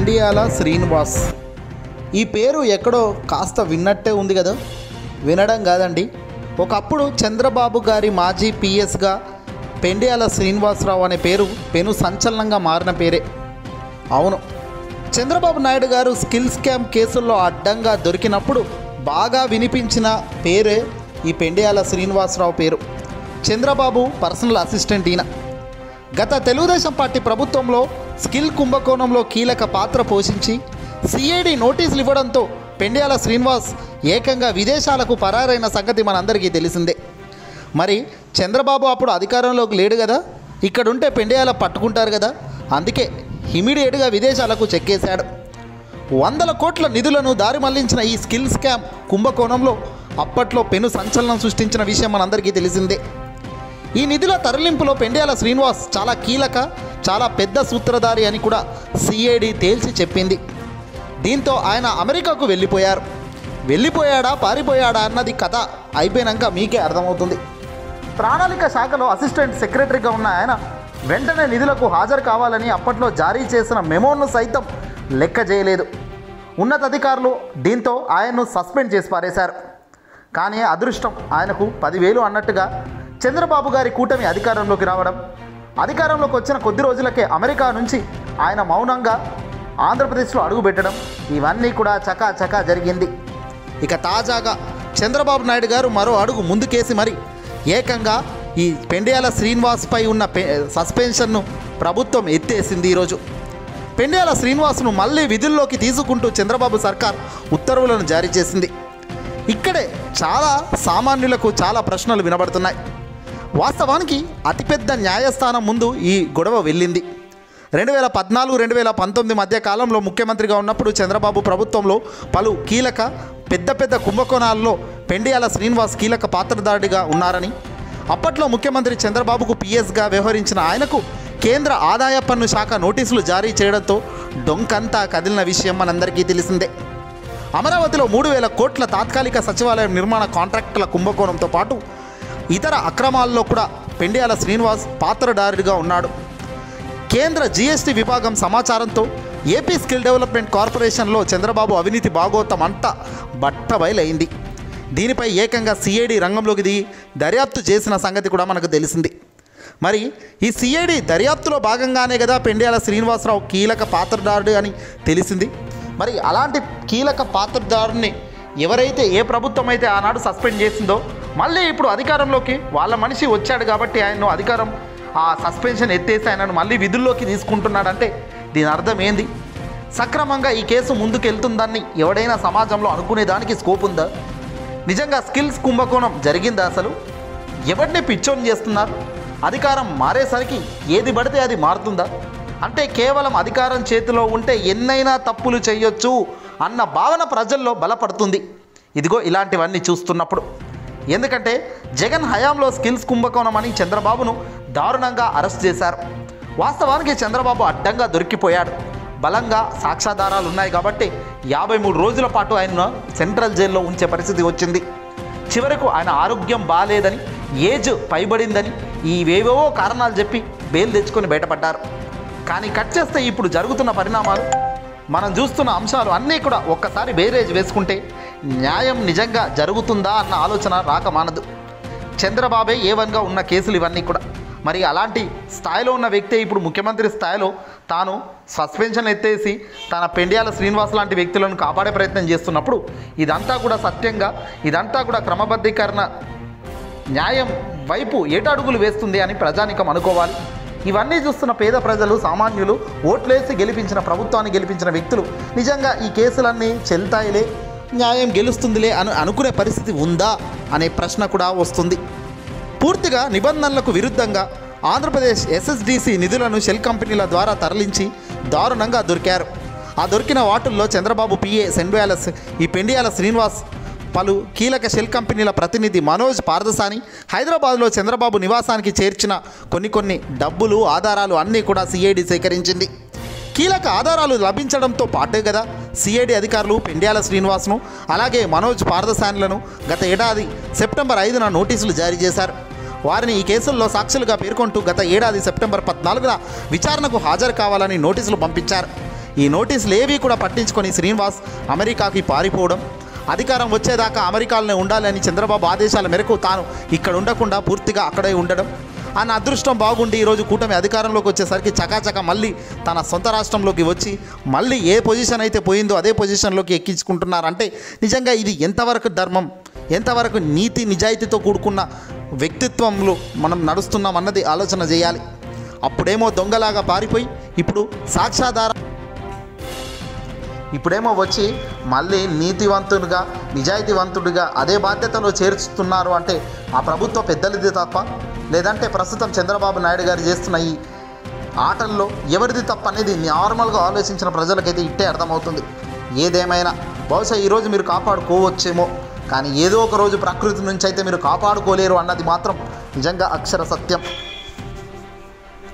పెండియాల శ్రీనివాస్. ఈ పేరు ఎక్కడో కాస్త విన్నట్టే ఉంది కదా. వినడం కాదండి, ఒకప్పుడు చంద్రబాబు గారి మాజీ పిఎస్గా పెండియాల శ్రీనివాసరావు అనే పేరు పెను సంచలనంగా మారిన పేరే. అవును, చంద్రబాబు నాయుడు గారు స్కిల్ స్కామ్ కేసుల్లో అడ్డంగా దొరికినప్పుడు బాగా వినిపించిన పేరే ఈ పెండియాల శ్రీనివాసరావు పేరు. చంద్రబాబు పర్సనల్ అసిస్టెంట్ ఈయన. గత తెలుగుదేశం పార్టీ ప్రభుత్వంలో స్కిల్ కుంభకోణంలో కీలక పాత్ర పోషించి సిఐడి నోటీసులు ఇవ్వడంతో పెండియాల శ్రీనివాస్ ఏకంగా విదేశాలకు పరారైన సంగతి మనందరికీ తెలిసిందే. మరి చంద్రబాబు అప్పుడు అధికారంలోకి లేడు కదా, ఇక్కడుంటే పెండియాల పట్టుకుంటారు కదా, అందుకే ఇమీడియట్గా విదేశాలకు చెక్కేశాడు. 100 కోట్ల నిధులను దారి మళ్లించిన ఈ స్కిల్ స్కామ్ కుంభకోణంలో అప్పట్లో పెను సంచలనం సృష్టించిన విషయం మనందరికీ తెలిసిందే. ఈ నిధుల తరలింపులో పెండియాల శ్రీనివాస్ చాలా కీలక, చాలా పెద్ద సూత్రధారి అని కూడా సిఐడి తేల్చి చెప్పింది. దీంతో ఆయన అమెరికాకు వెళ్ళిపోయాడా పారిపోయాడా అన్నది కథ అయిపోయినాక మీకే అర్థమవుతుంది. ప్రణాళిక శాఖలో అసిస్టెంట్ సెక్రటరీగా ఉన్న ఆయన వెంటనే నిధులకు హాజరు కావాలని అప్పట్లో జారీ చేసిన మెమోను సైతం లెక్క చేయలేదు ఉన్నతాధికారులు. దీంతో ఆయన్ను సస్పెండ్ చేసి పారేశారు. కానీ అదృష్టం ఆయనకు 10,000 అన్నట్టుగా చంద్రబాబు గారి కూటమి అధికారంలోకి రావడం, అధికారంలోకి వచ్చిన కొద్ది రోజులకే అమెరికా నుంచి ఆయన మౌనంగా ఆంధ్రప్రదేశ్లో అడుగుపెట్టడం, ఇవన్నీ కూడా చకా జరిగింది. ఇక తాజాగా చంద్రబాబు నాయుడు గారు మరో అడుగు ముందుకేసి మరి ఏకంగా ఈ పెండియాల శ్రీనివాస్పై ఉన్న సస్పెన్షన్ను ప్రభుత్వం ఎత్తేసింది. ఈరోజు పెండియాల శ్రీనివాస్ను మళ్ళీ విధుల్లోకి తీసుకుంటూ చంద్రబాబు సర్కార్ ఉత్తర్వులను జారీ చేసింది. ఇక్కడే చాలా సామాన్యులకు చాలా ప్రశ్నలు వినబడుతున్నాయి. వాస్తవానికి అతిపెద్ద న్యాయస్థానం ముందు ఈ గొడవ వెళ్ళింది. 2014-2019 మధ్య కాలంలో ముఖ్యమంత్రిగా ఉన్నప్పుడు చంద్రబాబు ప్రభుత్వంలో పలు కీలక పెద్ద కుంభకోణాల్లో పెండియాల శ్రీనివాస్ కీలక పాత్రధారిగా ఉన్నారని, అప్పట్లో ముఖ్యమంత్రి చంద్రబాబుకు పిఎస్గా వ్యవహరించిన ఆయనకు కేంద్ర ఆదాయ పన్ను శాఖ నోటీసులు జారీ చేయడంతో డొంకంతా కదిలిన విషయం మనందరికీ తెలిసిందే. అమరావతిలో 3,000 కోట్ల తాత్కాలిక సచివాలయం నిర్మాణ కాంట్రాక్టుల కుంభకోణంతో పాటు ఇతర అక్రమాల్లో కూడా పెండియాల శ్రీనివాస్ పాత్రధారుడిగా ఉన్నాడు. కేంద్ర జీఎస్టీ విభాగం సమాచారంతో ఏపీ స్కిల్ డెవలప్మెంట్ కార్పొరేషన్లో చంద్రబాబు అవినీతి భాగోతం అంతా బట్టబయలైంది. దీనిపై ఏకంగా సిఐడి రంగంలోకి దిగి దర్యాప్తు చేసిన సంగతి కూడా మనకు తెలిసింది. మరి ఈ సిఐడి దర్యాప్తులో భాగంగానే కదా పెండియాల శ్రీనివాసరావు కీలక పాత్రధారుడు అని తెలిసింది. మరి అలాంటి కీలక పాత్రధారుని ఎవరైతే ఏ ప్రభుత్వం అయితే ఆనాడు సస్పెండ్ చేసిందో మళ్ళీ ఇప్పుడు అధికారంలోకి వాళ్ళ మనిషి వచ్చాడు కాబట్టి ఆయన్ను అధికారం ఆ సస్పెన్షన్ ఎత్తేసి ఆయనను మళ్ళీ విధుల్లోకి తీసుకుంటున్నాడంటే దీని అర్థం ఏంది? సక్రమంగా ఈ కేసు ముందుకెళ్తుందని ఎవడైనా సమాజంలో అనుకునేదానికి స్కోప్ ఉందా? నిజంగా స్కిల్స్ కుంభకోణం జరిగిందా? అసలు ఎవరిని పిచ్చోని చేస్తున్నారు? అధికారం మారేసరికి ఏది పడితే అది మారుతుందా? అంటే కేవలం అధికారం చేతిలో ఉంటే ఎన్నైనా తప్పులు చేయొచ్చు అన్న భావన ప్రజల్లో బలపడుతుంది ఇదిగో ఇలాంటివన్నీ చూస్తున్నప్పుడు. ఎందుకంటే జగన్ హయాంలో స్కిల్స్ కుంభకోణం అని చంద్రబాబును దారుణంగా అరెస్ట్ చేశారు. వాస్తవానికి చంద్రబాబు అడ్డంగా దొరికిపోయాడు. బలంగా సాక్ష్యాధారాలు ఉన్నాయి కాబట్టి 53 రోజుల పాటు ఆయన సెంట్రల్ జైల్లో ఉంచే పరిస్థితి వచ్చింది. చివరకు ఆయన ఆరోగ్యం బాగాలేదని, ఏజ్ పైబడిందని ఇవేవో కారణాలు చెప్పి బెయిల్ తెచ్చుకొని బయటపడ్డారు. కానీ కట్ చేస్తే ఇప్పుడు జరుగుతున్న పరిణామాలు, మనం చూస్తున్న అంశాలు అన్నీ కూడా ఒక్కసారి బేరేజ్ వేసుకుంటే న్యాయం నిజంగా జరుగుతుందా అన్న ఆలోచన రాక మానదు. చంద్రబాబే ఏవన్గా ఉన్న కేసులు ఇవన్నీ కూడా. మరి అలాంటి స్థాయిలో ఉన్న వ్యక్తే ఇప్పుడు ముఖ్యమంత్రి స్థాయిలో తాను సస్పెన్షన్ ఎత్తేసి తన పెండియాల శ్రీనివాస్ లాంటి వ్యక్తులను కాపాడే ప్రయత్నం చేస్తున్నప్పుడు ఇదంతా కూడా సత్యంగా, ఇదంతా కూడా క్రమబద్ధీకరణ న్యాయం వైపు ఏటడుగులు వేస్తుంది అని ప్రజానికం అనుకోవాలి. ఇవన్నీ చూస్తున్న పేద ప్రజలు, సామాన్యులు, ఓట్లేసి గెలిపించిన ప్రభుత్వాన్ని గెలిపించిన వ్యక్తులు నిజంగా ఈ కేసులన్నీ చెల్తాయిలే, న్యాయం గెలుస్తుందిలే అనుకునే పరిస్థితి ఉందా అనే ప్రశ్న కూడా వస్తుంది. పూర్తిగా నిబంధనలకు విరుద్ధంగా ఆంధ్రప్రదేశ్ ఎస్ఎస్డిసి నిధులను షెల్ కంపెనీల ద్వారా తరలించి దారుణంగా దొరికారు. ఆ దొరికిన వాటిల్లో చంద్రబాబు పిఏ ఈ పెండియాల శ్రీనివాస్, పలు కీలక షెల్ కంపెనీల ప్రతినిధి మనోజ్ పార్దసాని, హైదరాబాద్లో చంద్రబాబు నివాసానికి చేర్చిన కొన్ని డబ్బులు, ఆధారాలు అన్నీ కూడా సిఐడి సేకరించింది. కీలక ఆధారాలు లభించడంతో పాటే కదా సిఐడి అధికారులు పెండియాల శ్రీనివాస్ను అలాగే మనోజ్ పార్దసానిలను గత ఏడాది సెప్టెంబర్ 5న నోటీసులు జారీ చేశారు. వారిని ఈ కేసుల్లో సాక్షులుగా పేర్కొంటూ గత ఏడాది సెప్టెంబర్ 14న విచారణకు హాజరు కావాలని నోటీసులు పంపించారు. ఈ నోటీసులు ఏవి కూడా పట్టించుకొని శ్రీనివాస్ అమెరికాకి పారిపోవడం, అధికారం వచ్చేదాకా అమెరికాలోనే ఉండాలని చంద్రబాబు ఆదేశాల మేరకు తాను ఇక్కడ ఉండకుండా పూర్తిగా అక్కడే ఉండడం, ఆయన అదృష్టం బాగుండి ఈరోజు కూటమి అధికారంలోకి వచ్చేసరికి చకాచక మళ్ళీ తన సొంత రాష్ట్రంలోకి వచ్చి మళ్ళీ ఏ పొజిషన్ అయితే పోయిందో అదే పొజిషన్లోకి ఎక్కించుకుంటున్నారంటే నిజంగా ఇది ఎంతవరకు ధర్మం, ఎంతవరకు నీతి నిజాయితీతో కూడుకున్న వ్యక్తిత్వంలో మనం నడుస్తున్నాం అన్నది ఆలోచన చేయాలి. అప్పుడేమో దొంగలాగా పారిపోయి ఇప్పుడేమో వచ్చి మళ్ళీ నీతివంతుడిగా నిజాయితీవంతుడిగా అదే బాధ్యతలో చేర్చుతున్నారు అంటే ఆ ప్రభుత్వ పెద్దలది తప్ప, లేదంటే ప్రస్తుతం చంద్రబాబు నాయుడు గారు చేస్తున్న ఈ ఆటల్లో ఎవరిది తప్ప అనేది నార్మల్గా ఆలోచించిన ప్రజలకైతే ఇట్టే అర్థమవుతుంది. ఏదేమైనా బహుశా ఈరోజు మీరు కాపాడుకోవచ్చేమో, కానీ ఏదో ఒక రోజు ప్రకృతి నుంచి అయితే మీరు కాపాడుకోలేరు అన్నది మాత్రం నిజంగా అక్షర సత్యం.